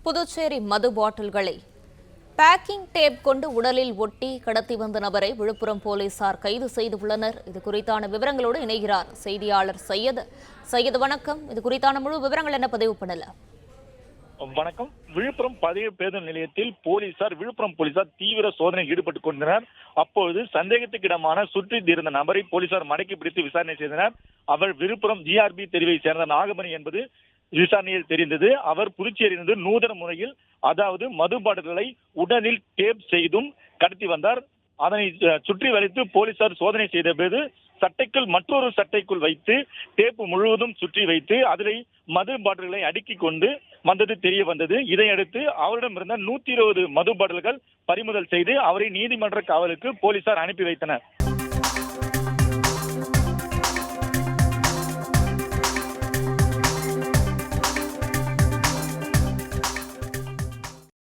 புதுச்சேரி மது பாட்டில்களை packing tape கொண்டு உடலில் ஒட்டி கடத்தி வந்த நபரை விழுப்புரம் போலீசார் கைது செய்துள்ளனர். இது குறித்தான விவரங்களோடு இணைகிறார் செய்தியாளர் சையத். சையத், வணக்கம். இது குறித்தான முழு விவரங்கள் என்ன பதிவு பண்ணல? வணக்கம். விழுப்புரம் பழைய பேருந்து நிலையத்தில் விழுப்புரம் போலீசார் தீவிர சோதனையில் ஈடுபட்டுக் கொண்டனர். அப்பொழுது சந்தேகத்துக்கிடமான சுற்றி இருந்த நபரை போலீசார் மடக்கி பிடித்து விசாரணை செய்தனர். அவர் விழுப்புரம் ஜிஆர்பி தெருவை சேர்ந்த நாகமணி என்பது விசாரணையில் தெரிந்தது. அவர் புதுச்சேரியிலிருந்து நூதன முறையில் அதாவது மது பாட்டில்களை உடலில் டேப் செய்தும் கடத்தி வந்தார். அதனை சுற்றி வளைத்து போலீசார் சோதனை செய்த போது சட்டைக்குள் மற்றொரு சட்டைக்குள் வைத்து டேப் முழுவதும் சுற்றி வைத்து அதில் மது பாட்டில்களை அடுக்கிக் கொண்டு வந்தது தெரிய வந்தது. இதையடுத்து அவரிடமிருந்த 120 மது பாட்டில்கள் பறிமுதல் செய்து அவரை நீதிமன்ற காவலுக்கு போலீசார் அனுப்பி வைத்தனர்.